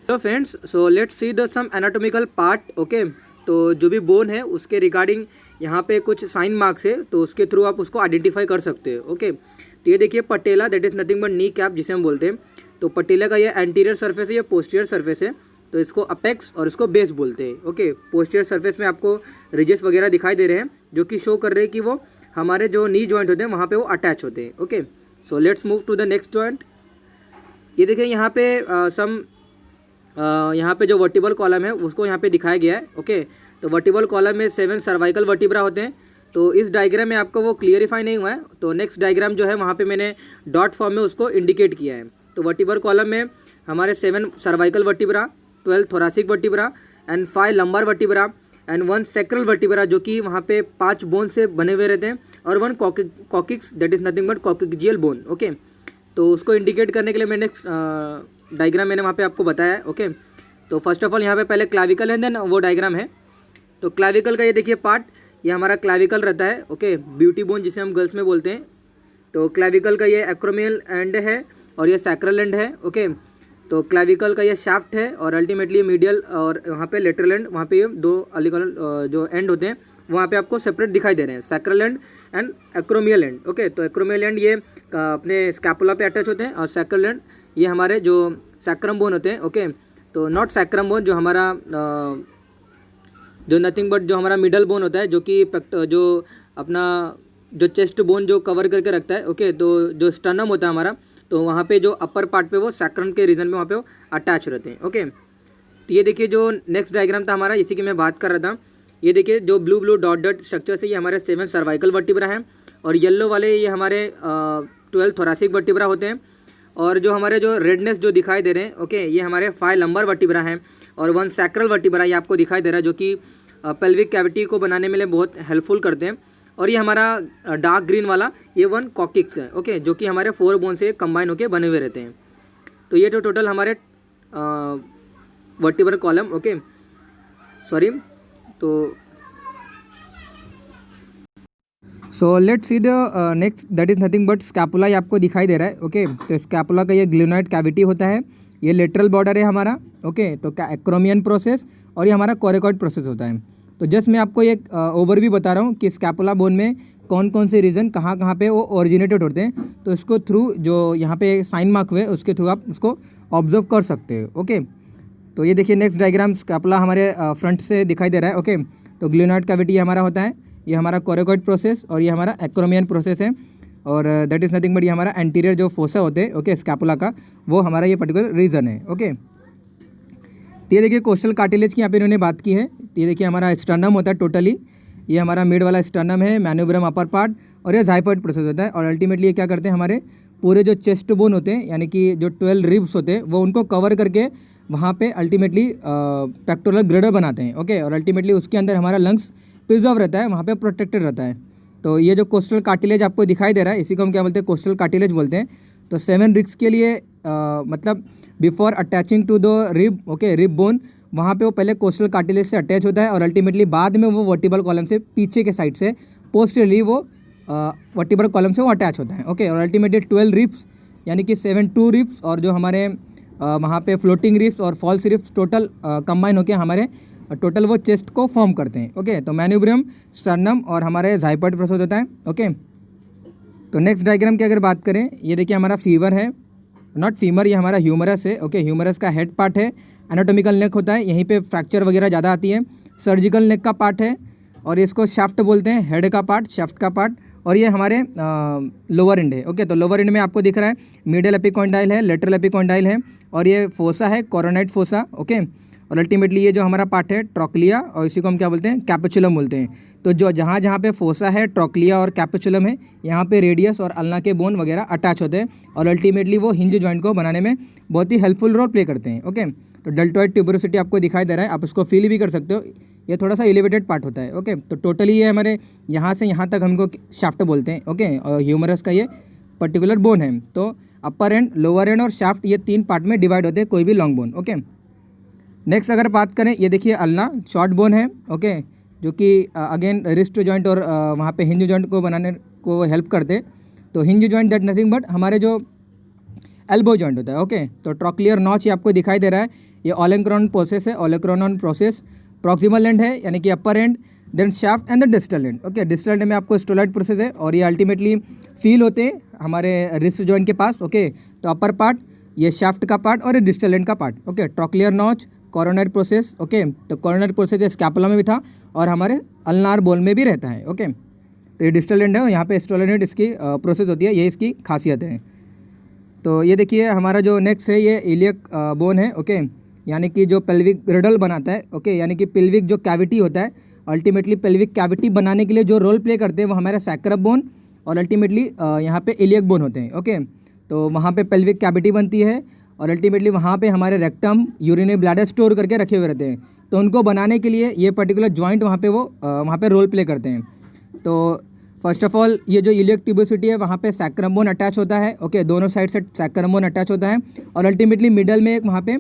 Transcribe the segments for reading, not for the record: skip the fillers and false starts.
Hello friends, so let's see the some anatomical part. Okay, तो जो भी bone है उसके रिगार्डिंग यहाँ पे कुछ साइन मार्क्स है, तो उसके थ्रू आप उसको आइडेंटिफाई कर सकते हो। ओके, तो ये देखिए patella, that is nothing but knee cap जिसे हम बोलते हैं। तो पटेला का ये एंटीरियर सरफेस है, ये पोस्टीरियर सरफेस है, तो इसको अपेक्स और इसको बेस बोलते हैं। ओके, पोस्टीरियर सरफेस में आपको रिजेस वगैरह दिखाई दे रहे हैं जो कि शो कर रहे हैं कि वो हमारे जो नी जॉइंट होते हैं वहाँ पे वो अटैच होते हैं। Okay, so let's move to the next joint. ये देखिए यहाँ पे यहाँ पे जो वर्टिबल कॉलम है उसको यहाँ पे दिखाया गया है। ओके, तो वर्टिबल कॉलम में 7 सर्वाइकल वर्टिब्रा होते हैं। तो इस डायग्राम में आपको वो क्लियरिफाई नहीं हुआ है, तो नेक्स्ट डायग्राम जो है वहाँ पे मैंने डॉट फॉर्म में उसको इंडिकेट किया है। तो वर्टिबल कॉलम में हमारे 7 cervical vertebra, 12 thoracic vertebra and 5 lumbar vertebra and 1 sacral vertebra, जो कि वहाँ पे 5 बोन से बने हुए रहते हैं, और 1 coccyx, that is nothing but coccygeal bone. Okay, तो उसको इंडिकेट करने के लिए मैंने डायग्राम मैंने वहाँ पे आपको बताया है। ओके, तो फर्स्ट ऑफ ऑल यहाँ पे पहले क्लाविकल है, देन वो डायग्राम है। तो क्लाविकल का ये देखिए पार्ट, ये हमारा क्लाविकल रहता है। ओके, ब्यूटी बोन जिसे हम गर्ल्स में बोलते हैं। तो क्लाविकल का ये एक्रोमियल एंड है और ये सैक्रल एंड है। ओके, तो क्लाविकल का ये शाफ्ट है और अल्टीमेटली मीडियल और वहाँ पे लेटरल एंड, वहाँ पे ये दो अलग जो एंड होते हैं वहाँ पे आपको सेपरेट दिखाई दे रहे हैं, sacral and and acromial end. Okay, तो एक्रोमियल एंड ये अपने स्कैपुला पे अटैच होते हैं, और सैक्रल एंड ये हमारे जो सैक्रम बोन होते हैं। ओके, तो नॉट सैक्रम बोन, जो हमारा जो नथिंग बट जो हमारा मिडल बोन होता है, जो कि जो अपना जो चेस्ट बोन जो कवर करके रखता है। ओके, तो जो स्टर्नम होता है हमारा, तो वहाँ पे जो अपर पार्ट पे वो सैक्रम के रीजन में वहाँ पे वो अटैच रहते हैं। ओके, तो ये देखिए जो नेक्स्ट डायग्राम था हमारा, इसी की मैं बात कर रहा था। ये देखिए जो blue blue dot dot structure से ये हमारे 7 सर्वाइकल वर्टिब्रा हैं, और येलो वाले ये हमारे 12 थोरासिक वर्टिब्रा होते हैं, और जो हमारे जो रेडनेस जो दिखाई दे रहे हैं, ओके, ये हमारे 5 लंबर वर्टिब्रा हैं, और 1 सैक्रल वर्टिब्रा ये आपको दिखाई दे रहा है, जो कि पेल्विक कैविटी को बनाने में लिए बहुत हेल्पफुल करते हैं। और ये हमारा डार्क ग्रीन वाला ये 1 कॉकिक्स है। ओके, जो कि हमारे 4 बोन से कंबाइन होकर बने हुए रहते हैं। तो ये तो टोटल हमारे वर्टिब्रल कॉलम। ओके, सॉरी, तो सो let's see the next, that is nothing but scapula, ये आपको दिखाई दे रहा है। ओके, तो स्कैपुला का ये ग्लिनोइड कैविटी होता है, ये लेटरल बॉर्डर है हमारा। ओके, तो एक्रोमियन प्रोसेस और ये हमारा कोरेकॉइड प्रोसेस होता है। तो जस्ट मैं आपको एक ओवरव्यू बता रहा हूँ कि स्कैपुला बोन में कौन कौन से रीजन कहाँ कहाँ पे वो ओरिजिनेटेड होते हैं। तो इसको थ्रू जो यहाँ पे साइन मार्क हुए उसके थ्रू आप उसको ऑब्जर्व कर सकते हो। ओके, तो ये देखिए नेक्स्ट डायग्राम, स्कैपुला हमारे फ्रंट से दिखाई दे रहा है। ओके, तो ग्लिनोइड कैविटी हमारा होता है, ये हमारा कोरेकॉइड प्रोसेस और ये हमारा एक्रोमियन प्रोसेस है, और दैट इज़ नथिंग बट ये हमारा एंटीरियर जो फोसा होते हैं। ओके, स्कैपुला का वो हमारा ये पर्टिकुलर रीजन है। ओके, तो ये देखिए कोस्टल कार्टिलेज की यहाँ पे इन्होंने बात की है। तो ये देखिए हमारा स्टर्नम होता है टोटली, ये हमारा मिड वाला स्टर्नम है, मैन्यूब्रम अपर पार्ट, और ये जाइफॉइड प्रोसेस होता है। और अल्टीमेटली ये क्या करते हैं, हमारे पूरे जो चेस्ट बोन होते हैं, यानी कि जो 12 रिब्स होते हैं, वो उनको कवर करके वहाँ पे अल्टीमेटली पेक्टोरल ग्रेडर बनाते हैं। ओके, और अल्टीमेटली उसके अंदर हमारा लंग्स प्रिजर्व रहता है, वहाँ पे प्रोटेक्टेड रहता है। तो ये जो कोस्टल कार्टिलेज आपको दिखाई दे रहा है, इसी को हम क्या बोलते हैं, कोस्टल कार्टिलेज बोलते हैं। तो 7 रिब्स के लिए मतलब before attaching to the rib, okay, rib bone, वहाँ पे वो पहले कोस्टल कार्टिलेज से अटैच होता है, और अल्टीमेटली बाद में वो वर्टिबल कॉलम से पीछे के साइड से पोस्टरली वो वर्टिबल कॉलम से वो अटैच होता है। ओके, और अल्टीमेटली 12 रिब्स यानी कि 7 रिब्स और जो हमारे वहाँ पे फ्लोटिंग रिब्स और फॉल्स रिब्स टोटल कंबाइन होकर हमारे टोटल वो चेस्ट को फॉर्म करते हैं। ओके, तो मैन्यूब्रम, स्टर्नम और हमारे जाइपॉइड प्रोसेस होता है। ओके, तो नेक्स्ट डायग्राम की अगर बात करें, ये देखिए हमारा फीवर है, नॉट फीमर, ये हमारा ह्यूमरस है। ओके, ह्यूमरस का हेड पार्ट है, एनाटॉमिकल नेक होता है, यहीं पे फ्रैक्चर वगैरह ज़्यादा आती है। सर्जिकल नेक का पार्ट है, और इसको शाफ्ट बोलते हैं, हेड का पार्ट, शाफ्ट का पार्ट, और ये हमारे लोअर एंड है। ओके, तो लोअर एंड में आपको दिख रहा है मीडियल एपिकॉन्डाइल है, लेटरल एपिकॉन्डाइल है, और ये फोसा है, कोरोनाइड फोसा। ओके, और अल्टीमेटली ये जो हमारा पार्ट है ट्रोक्लिया, और इसी को हम क्या बोलते हैं, कैपेचुलम बोलते हैं। तो जो जहाँ जहाँ पे फोसा है, ट्रोक्लिया और कैपेचुलम है, यहाँ पे रेडियस और अल्ना के बोन वगैरह अटैच होते हैं, और अल्टीमेटली वो हिंज जॉइंट को बनाने में बहुत ही हेल्पफुल रोल प्ले करते हैं। ओके, तो डेल्टॉइड ट्यूबरोसिटी आपको दिखाई दे रहा है, आप उसको फील भी कर सकते हो, ये थोड़ा सा एलिवेटेड पार्ट होता है। ओके, तो टोटली ये हमारे यहाँ से यहाँ तक हमको शाफ्ट बोलते हैं। ओके, और ह्यूमरस का ये पर्टिकुलर बोन है। तो अपर एंड, लोअर एंड और शाफ्ट, ये 3 पार्ट में डिवाइड होते हैं कोई भी लॉन्ग बोन। ओके, नेक्स्ट अगर बात करें, ये देखिए अल्ना शॉर्ट बोन है। ओके, जो कि अगेन रिस्ट जॉइंट और वहाँ पे हिंज जॉइंट को बनाने को हेल्प करते हैं। तो hinge joint that nothing but हमारे जो एल्बो जॉइंट होता है। ओके, तो ट्रॉक्लियर नॉच ये आपको दिखाई दे रहा है, ये ओलेंक्रोन प्रोसेस है, ओलेंक्रोन प्रोसेस। प्रॉक्सिमल एंड है यानी कि upper end, then shaft end the distal end. Okay, distal end में आपको स्टोलाइट प्रोसेस है और ये अल्टीमेटली फील होते हैं हमारे रिस्ट जॉइंट के पास। ओके, तो अपर पार्ट, ये शाफ्ट का पार्ट और ये डिस्टल एंड का part. Okay, trochlear notch, coronary process. Okay, तो कोरोनरी प्रोसेस स्कैपुला में भी था और हमारे अल्नार बोन में भी रहता है। ओके, तो ये डिस्टल एंड है, यहाँ पे स्टोलाइट एंड इसकी प्रोसेस होती है, ये इसकी खासियत है। तो ये देखिए हमारा जो नेक्स्ट है ये इलियक बोन है। ओके, यानी कि जो पेल्विक ग्रिडल बनाता है। ओके, यानी कि पेल्विक जो कैविटी होता है, अल्टीमेटली पेल्विक कैविटी बनाने के लिए जो रोल प्ले करते हैं वो हमारा सैक्रम बोन और अल्टीमेटली यहाँ पे इलियक बोन होते हैं। ओके, तो वहाँ पे पेल्विक कैविटी बनती है और अल्टीमेटली वहाँ पे हमारे रेक्टम, यूरिनरी ब्लैडर स्टोर करके रखे हुए रहते हैं। तो उनको बनाने के लिए ये पर्टिकुलर जॉइंट वहाँ पे वो वहाँ पे रोल प्ले करते हैं। तो फर्स्ट ऑफ ऑल ये जो इलियक ट्यूबोसिटी है वहाँ पे सैक्रम बोन अटैच होता है। ओके, दोनों साइड से सैक्रम बोन अटैच होता है और अल्टीमेटली मिडल में एक वहाँ पे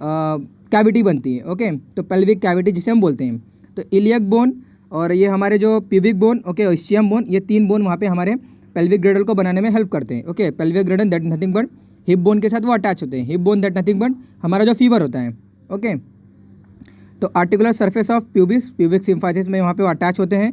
कैविटी बनती है। ओके, तो पेल्विक कैविटी जिसे हम बोलते हैं। तो इलियक बोन और ये हमारे जो pubic bone, okay, ischium bone, ये तीन बोन वहाँ पे हमारे पेल्विक ग्रेडल को बनाने में हेल्प करते हैं। Okay, pelvic Gradle that nothing but hip bone के साथ वो अटैच होते हैं। Hip bone that nothing but हमारा जो फीवर होता है। ओके, तो articular surface of pubis, pubic symphysis में वहाँ पे वो अटैच होते हैं।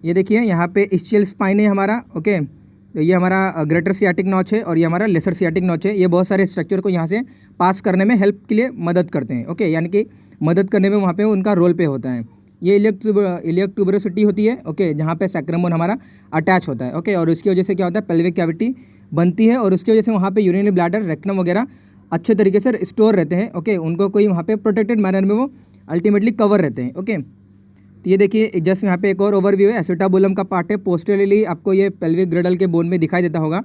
ये देखिए यहाँ पे इस्चियल स्पाइन है हमारा। ओके, तो ये हमारा ग्रेटर सियाटिक नॉच है और ये हमारा लेसर सियाटिक नॉच है। ये बहुत सारे स्ट्रक्चर को यहाँ से पास करने में हेल्प के लिए मदद करते हैं। ओके, यानी कि मदद करने में वहाँ पे उनका रोल पे होता है। ये इलियक ट्यूबरोसिटी होती है। ओके, जहाँ पे सैक्रम बोन हमारा अटैच होता है। ओके, और उसकी वजह से क्या होता है, पेल्विक कैविटी बनती है और उसकी वजह से वहाँ पे यूरिनरी ब्लैडर, रेक्टम वगैरह अच्छे तरीके से स्टोर रहते हैं। ओके, उनको कोई वहाँ पे प्रोटेक्टेड मैनर में वो अल्टीमेटली कवर रहते हैं। ओके, तो ये देखिए जस्ट यहाँ पे एक और ओवरव्यू है। एसिटाबुलम का पार्ट है, पोस्टेरियरली आपको ये पेल्विक ग्रेडल के बोन में दिखाई देता होगा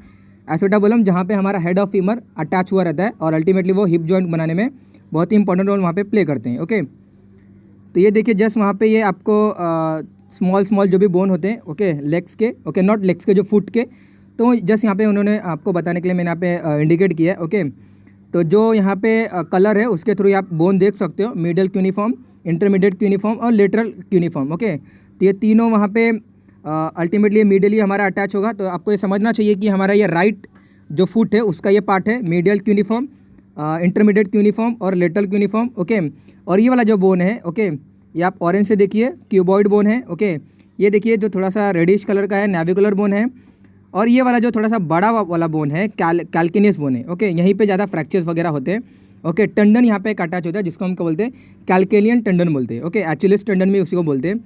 एसिटाबुलम, जहाँ पे हमारा हेड ऑफ फीमर अटैच हुआ रहता है और अल्टीमेटली वो हिप जॉइंट बनाने में बहुत ही इंपॉर्टेंट रोल वहाँ पे प्ले करते हैं। ओके, तो ये देखिए जस्ट वहाँ पे ये आपको स्मॉल जो भी बोन होते हैं, ओके, लेग्स के, ओके, नॉट लेग्स के, जो फुट के, तो जस्ट यहाँ पे उन्होंने आपको बताने के लिए मैंने यहाँ पे इंडिकेट किया है। ओके, तो जो यहाँ पे कलर है उसके थ्रू आप बोन देख सकते हो, मिडल क्यूनिफॉर्म, इंटरमीडिएट क्यूनिफॉर्म और लेटरल क्यूनिफॉर्म। ओके, तो ये तीनों वहाँ पे अल्टीमेटली मिडली हमारा अटैच होगा। तो आपको ये समझना चाहिए कि हमारा ये राइट जो फुट है उसका ये पार्ट है मीडियल क्यूनिफॉर्म, इंटरमीडिएट क्यूनिफॉर्म और लेटरल क्यूनिफॉर्म। ओके, और ये वाला जो बोन है, ओके, ये आप ऑरेंज से देखिए क्यूबॉइड बोन है। ओके, ये देखिए जो थोड़ा सा रेडिश कलर का है नेविकुलर बोन है और ये वाला जो थोड़ा सा बड़ा वाला बोन है कैल्किनियस बोन है। ओके, यहीं पे ज़्यादा फ्रैक्चर्स वगैरह होते हैं। ओके, टंडन यहाँ पे एक अटैच होता है जिसको हम क्या बोलते हैं, कैल्केलियन टंडन बोलते हैं। ओके, एचिलिस टंडन भी उसी को बोलते हैं।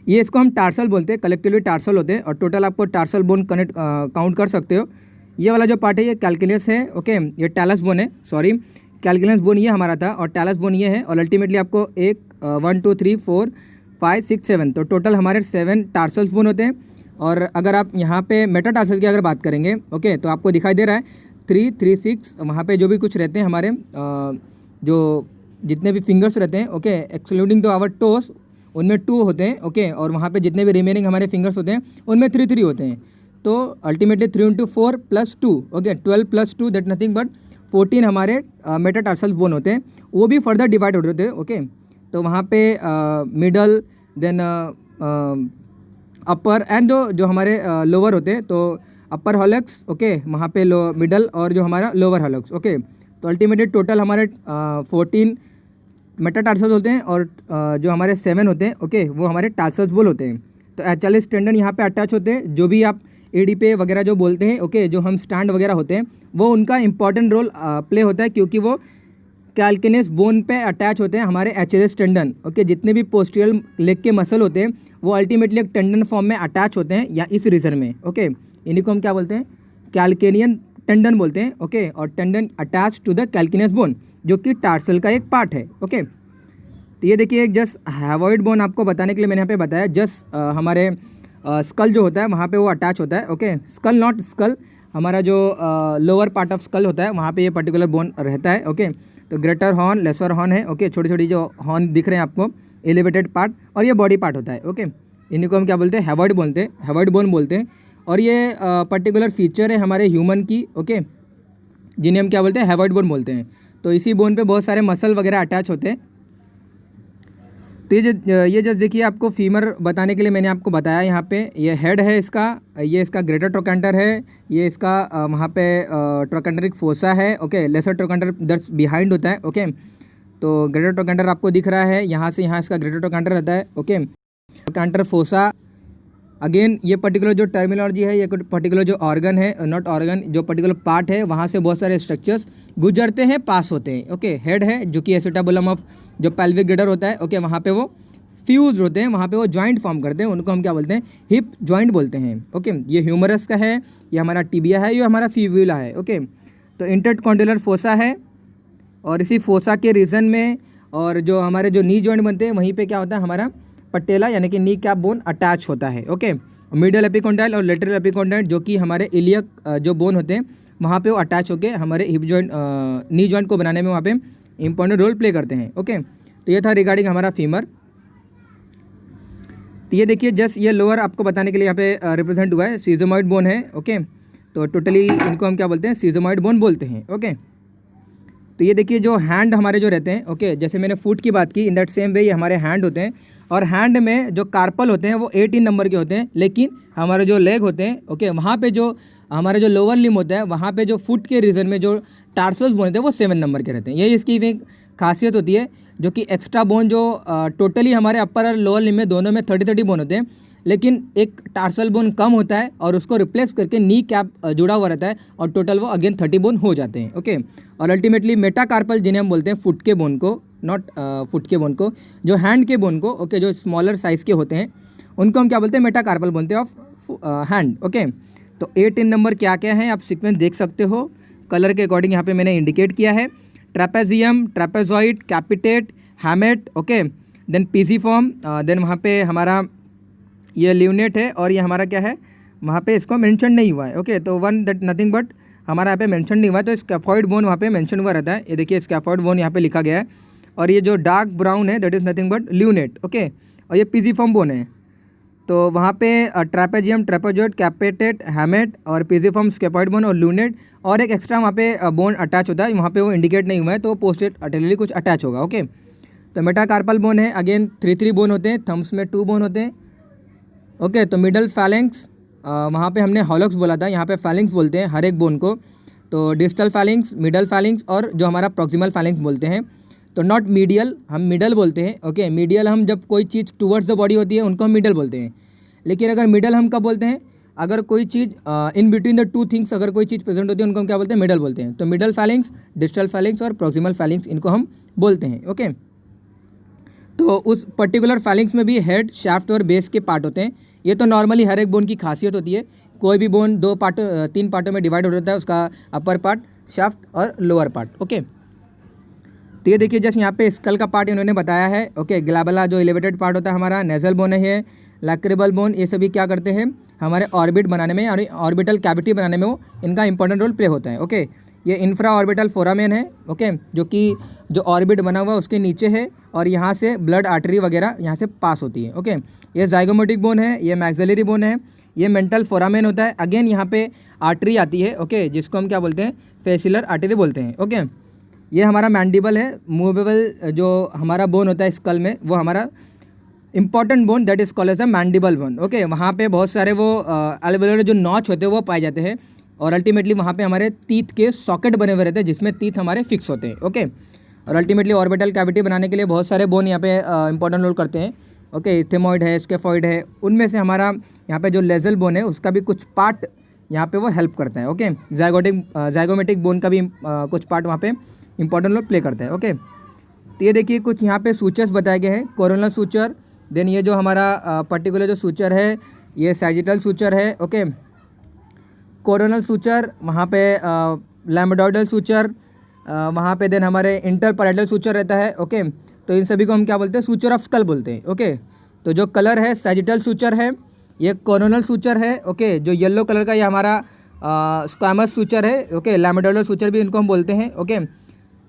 ये इसको हम टार्सल बोलते हैं, कलेक्टिवली टार्सल होते हैं और टोटल आपको टार्सल बोन कनेक्ट काउंट कर सकते हो। ये वाला जो पार्ट है ये कैल्किनियस है। ओके, ये टैलस बोन है, सॉरी, कैल्किनियस बोन ये हमारा था और टैलस बोन ये है और अल्टीमेटली आपको 1 2 3 4 5 6 7 तो टोटल हमारे 7 टार्सल्स बोन होते हैं। और अगर आप यहाँ पे मेटाटार्सल्स की अगर बात करेंगे, ओके, तो आपको दिखाई दे रहा है 3 3 6 वहाँ पे जो भी कुछ रहते हैं हमारे जो जितने भी फिंगर्स रहते हैं, okay, excluding the our toes, उनमें 2 होते हैं। ओके, और वहाँ पे जितने भी रिमेनिंग हमारे फिंगर्स होते हैं उनमें 3 3 होते हैं। तो ultimately 3 × 4 + 2, okay, 12 + 2 that nothing but 14 हमारे मेटाटार्सल्स बोन होते हैं। वो भी फर्दर डिवाइड हो रहे थे। ओके, तो वहाँ पे मिडल, देन अपर एंड जो हमारे लोअर होते हैं, तो अपर हॉलक्स, ओके, वहाँ पे मिडल और जो हमारा लोअर हॉलक्स। ओके, तो अल्टीमेटली टोटल हमारे 14 मेटाटार्सल्स होते हैं और जो हमारे 7 होते हैं, ओके, वो हमारे टार्सल्स बोल होते हैं। तो एचएलएस टेंडन यहाँ पे अटैच होते हैं, जो भी आप एडी पे वगैरह जो बोलते हैं, ओके, जो हम स्टैंड वगैरह होते हैं, वो उनका इंपॉर्टेंट रोल प्ले होता है क्योंकि वो कैल्किनियस बोन पे अटैच होते हैं हमारे एचएलएस टेंडन। ओके, जितने भी पोस्टीरियर लेग के मसल होते हैं वो अल्टीमेटली एक टेंडन फॉर्म में अटैच होते हैं या इस रीजन में। ओके, इन्हीं को हम क्या बोलते हैं, कैल्केनियन टेंडन बोलते हैं। ओके, और tendon attach to the calcaneus bone जो कि टार्सल का एक पार्ट है। ओके, तो ये देखिए जस्ट हैवॉइड बोन आपको बताने के लिए मैंने यहाँ पे बताया, जस्ट हमारे स्कल जो होता है वहाँ पे वो अटैच होता है। ओके, स्कल नॉट स्कल, हमारा जो लोअर पार्ट ऑफ स्कल होता है वहाँ पे ये पर्टिकुलर बोन रहता है। ओके, तो ग्रेटर हॉर्न, लेसर हॉर्न है। ओके, छोटी छोटी जो हॉर्न दिख रहे हैं आपको, एलिवेटेड पार्ट, और ये बॉडी पार्ट होता है। ओके, इन्हीं को हम क्या बोलते हैं, हैवॉइड बोलते हैं, हैवॉइड बोन बोलते हैं। और ये पर्टिकुलर फीचर है हमारे ह्यूमन की, ओके, जिन्हें हम क्या बोलते हैं, हैवॉइड बोन बोलते हैं। तो इसी बोन पे बहुत सारे मसल वगैरह अटैच होते हैं। तो ये जस्ट देखिए, आपको फीमर बताने के लिए मैंने आपको बताया यहाँ पे, ये हेड है इसका, ये इसका ग्रेटर ट्रोकेंटर है, ये इसका वहाँ पे ट्रोकेंटरिक फोसा है, ओके। लेसर ट्रोकेंटर दर्स बिहाइंड होता है, ओके। तो ग्रेटर ट्रोकेंटर आपको दिख रहा है, यहाँ से यहाँ इसका ग्रेटर ट्रोकेंटर रहता है, ओके। ट्रोकेंटर फोसा, अगेन ये पर्टिकुलर जो टर्मिनोलॉजी है, ये पर्टिकुलर जो ऑर्गन है, नॉट ऑर्गन, जो पर्टिकुलर पार्ट है, वहाँ से बहुत सारे स्ट्रक्चर्स गुजरते हैं, पास होते हैं, ओके। हेड है जो कि एसिटाबुलम ऑफ जो पेल्विक गिडर होता है, ओके, वहाँ पे वो फ्यूज होते हैं, वहाँ पे वो जॉइंट फॉर्म करते हैं, उनको हम क्या बोलते हैं, हिप जॉइंट बोलते हैं, ओके। ये ह्यूमरस का है, ये हमारा टिबिया है, ये हमारा फिब्यूला है, ओके। तो इंटरकॉन्डिलर फोसा है, और इसी फोसा के रीजन में और जो हमारे जो नी जॉइंट बनते हैं, वहीं पे क्या होता है, हमारा पटेला यानी कि नी कैप बोन अटैच होता है, ओके। मिडल एपिकॉन्डाइल और लेटरल एपिकॉन्डाइल जो कि हमारे इलियक जो बोन होते हैं, वहाँ पे वो अटैच होके हमारे हिप जॉइंट नी जॉइंट को बनाने में वहाँ पे इंपॉर्टेंट रोल प्ले करते हैं, ओके। तो ये था रिगार्डिंग हमारा फीमर। तो ये देखिए, जस्ट ये लोअर आपको बताने के लिए यहाँ पे रिप्रेजेंट हुआ है, सीजोमॉइड बोन है, ओके। तो टोटली इनको हम क्या बोलते हैं, सीजोमॉइड बोन बोलते हैं, ओके। तो ये देखिए, जो हैंड हमारे जो रहते हैं, ओके, जैसे मैंने फुट की बात की, इन दैट सेम वे ये हमारे हैंड होते हैं, और हैंड में जो कार्पल होते हैं वो 18 नंबर के होते हैं, लेकिन हमारे जो लेग होते हैं, ओके, वहाँ पे जो हमारे जो लोअर लिम होता है, वहाँ पे जो फुट के रीजन में जो टार्सस बोन होते हैं वो 7 नंबर के रहते हैं। यही इसकी एक खासियत होती है, जो कि एक्स्ट्रा बोन जो टोटली हमारे अपर और लोअर लिम में दोनों में 30-30 बोन होते हैं, लेकिन एक टार्सल बोन कम होता है और उसको रिप्लेस करके नी कैप जुड़ा हुआ रहता है, और टोटल वो अगेन 30 बोन हो जाते हैं, ओके। और अल्टीमेटली मेटाकार्पल जिन्हें हम बोलते हैं फुट के बोन को, नॉट फुट के बोन को, जो हैंड के बोन को, ओके, जो स्मॉलर साइज़ के होते हैं उनको हम क्या बोलते हैं, मेटाकार्पल बोलते हैं ऑफ हैंड, ओके। तो 18 नंबर क्या क्या है आप सीक्वेंस देख सकते हो, कलर के अकॉर्डिंग यहाँ पे मैंने इंडिकेट किया है। Trapezium, trapezoid, capitate, hamate, okay, then pisiform, then वहाँ पे हमारा ये ल्यूनेट है, और ये हमारा क्या है, वहाँ पे इसको मेंशन नहीं हुआ है, ओके। तो वन दैट नथिंग बट हमारा यहाँ पे मेंशन नहीं हुआ है, तो स्कैफॉइड बोन वहाँ पे मेंशन हुआ रहता है। ये देखिए, स्कैफॉइड बोन यहाँ पे लिखा गया है, और ये जो डार्क ब्राउन है that is nothing but lunate, okay. और ये पीजीफॉर्म बोन है, तो वहाँ पे ट्रेपेजियम, ट्रेपेजॉइड, कैपिटेट, हैमेट और पीजीफॉर्म, स्कैफॉइड बोन और ल्यूनेट, और एक एक्स्ट्रा वहाँ पे बोन अटैच होता है, वहाँ पे वो इंडिकेट नहीं हुआ है, तो पोस्टेड अटेलली कुछ अटैच होगा, ओके। तो मेटाकार्पल बोन है, अगेन 3 बोन होते हैं, थम्स में 2 बोन होते हैं, ओके। तो मिडल फैलेंक्स, वहाँ पे हमने हॉलॉक्स बोला था, यहाँ पे फैलेंक्स बोलते हैं हर एक बोन को। तो डिस्टल फैलेंक्स, मिडल फैलेंक्स और जो हमारा प्रॉक्सिमल फैलेंक्स बोलते हैं। तो नॉट मीडियल, हम मिडल बोलते हैं, ओके। मीडियल हम जब कोई चीज़ टूवर्ड्स द बॉडी होती है उनको हम मिडल बोलते हैं, लेकिन अगर मिडल हम कब बोलते हैं, अगर कोई चीज़ in between the two things अगर कोई चीज़ प्रेजेंट होती है उनको हम क्या बोलते हैं, मिडल बोलते हैं। तो मिडल फैलेंक्स, डिस्टल फैलेंक्स और प्रॉक्सिमल फैलेंक्स इनको हम बोलते हैं, ओके। तो उस पर्टिकुलर फैलेंक्स में भी हेड, शाफ्ट और बेस के पार्ट होते हैं। ये तो नॉर्मली हर एक बोन की खासियत होती है, कोई भी बोन 3 पार्टों में डिवाइड हो जाता है, उसका अपर पार्ट, शाफ्ट और लोअर पार्ट, ओके। तो ये देखिए, जैसे यहाँ पे स्कल का पार्ट इन्होंने बताया है, ओके। ग्लैबुला जो एलिवेटेड पार्ट होता है हमारा, नेजल बोन है, लैक्रिबल बोन, ये सभी क्या करते हैं, हमारे ऑर्बिट बनाने में यानी ऑर्बिटल कैविटी बनाने में वो इनका इंपॉर्टेंट रोल प्ले होता है, ओके। ये इंफ्रा ऑर्बिटल फोरामेन है, ओके, जो कि जो ऑर्बिट बना हुआ है उसके नीचे है, और यहाँ से ब्लड आर्टरी वगैरह यहाँ से पास होती है, ओके। ये जाइगोमेटिक बोन है, ये मैक्सिलरी बोन है, ये मेंटल फोरामेन होता है। अगेन यहाँ पे आर्टरी आती है, ओके, जिसको हम क्या बोलते हैं, फेसिलर आर्टरी बोलते हैं, ओके। ये हमारा मैंडिबल है, मूवेबल जो हमारा बोन होता है स्कल में, वो हमारा important bone that is called as a mandible bone, okay. वहाँ पे बहुत सारे वो एल्वेओलर जो नॉच होते हैं वो पाए जाते हैं, और अल्टीमेटली वहाँ पे हमारे टीथ के सॉकेट बने हुए रहते हैं जिसमें टीथ हमारे फिक्स होते हैं, ओके। और अल्टीमेटली ऑर्बिटल कैविटी बनाने के लिए बहुत सारे बोन यहाँ पे इंपॉर्टेंट रोल करते हैं, ओके। इथेमॉइड है, स्केफॉइड है, उनमें से हमारा यहाँ पे जो लेजल बोन है उसका भी कुछ पार्ट यहाँ पे वो हेल्प करता है, ओके। जाइगोमेटिक बोन का भी कुछ पार्ट वहाँ पे इंपॉर्टेंट रोल प्ले करता है, ओके। तो ये देखिए, कुछ यहाँ पे सूचर्स बताए गए हैं, कोरोनल सूचर, देन ये जो हमारा पर्टिकुलर जो सूचर है ये सैजिटल सूचर है, ओके। कोरोनल सूचर, वहाँ पे लैम्बडॉइडल सूचर, वहाँ पे देन हमारे इंटरपैराइटल सूचर रहता है, ओके। तो इन सभी को हम क्या बोलते हैं, सूचर ऑफ स्कल बोलते हैं, ओके। तो जो कलर है सैजिटल सूचर है, ये कोरोनल सूचर है, ओके। जो येलो कलर का ये हमारा स्क्वामस सूचर है, ओके। लैम्बडॉइडल सूचर भी इनको हम बोलते हैं, ओके।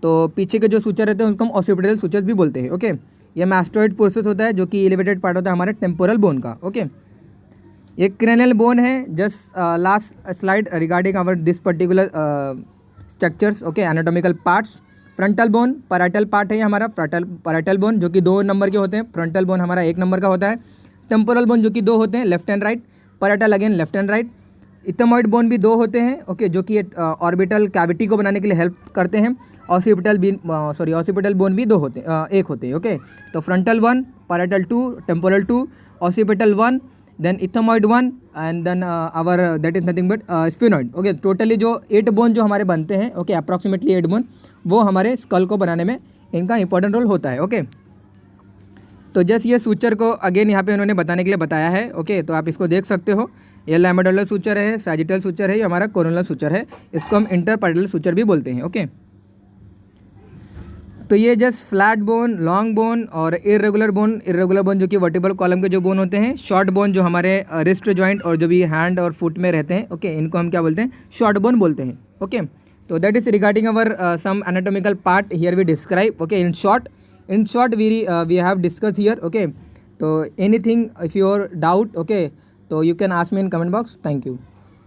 तो पीछे के जो सूचर रहते हैं उनको हम ऑसिपिटल सूचर भी बोलते हैं, ओके। ये मैस्टोइड प्रोसेस होता है जो कि एलिवेटेड पार्ट होता है हमारे टेम्पोरल बोन का, ओके। ये क्रेनियल बोन है, just last slide regarding our this particular structures, okay, anatomical parts. Frontal bone parietal part है ये हमारा, पैराइटल बोन जो कि 2 नंबर के होते हैं, फ्रंटल बोन हमारा 1 नंबर का होता है। टेम्पोरल बोन जो कि 2 होते हैं, left and right. Parietal again left and right. Ethmoid bone भी 2 होते हैं, ओके, जो कि ऑर्बिटल कैविटी को बनाने के लिए हेल्प करते हैं। ऑसिपिटल बोन भी 2 होते हैं, 1 होते हैं, ओके। तो frontal 1, parietal 2, temporal 2, occipital 1, then ethmoid 1 and then our that is nothing but sphenoid, okay. Totally जो 8 बोन जो हमारे बनते हैं, ओके, अप्रॉक्सीमेटली 8 बोन, वो हमारे स्कल को बनाने में इनका इंपॉर्टेंट रोल होता है, ओके। तो जस्ट ये सूचर को अगेन यहाँ पे उन्होंने बताने के लिए बताया है, ओके। तो आप इसको देख सकते हो, ये लैमेडुलर सूचर है, सैजिटल सूचर है, ये हमारा कोरोनल सूचर है, इसको हम इंटरपेडियल सूचर भी बोलते हैं, ओके। तो ये just flat bone, long bone और इरेगुलर बोन जो कि वर्टिब्रल कॉलम के जो बोन होते हैं, शॉर्ट बोन जो हमारे रिस्ट जॉइंट और जो भी हैंड और फुट में रहते हैं, ओके, इनको हम क्या बोलते हैं, शॉर्ट बोन बोलते हैं, ओके। तो that is regarding our some anatomical part here we describe, okay, in short we have discussed here, okay. तो anything if your doubt, okay, so you can ask me in comment box. Thank you.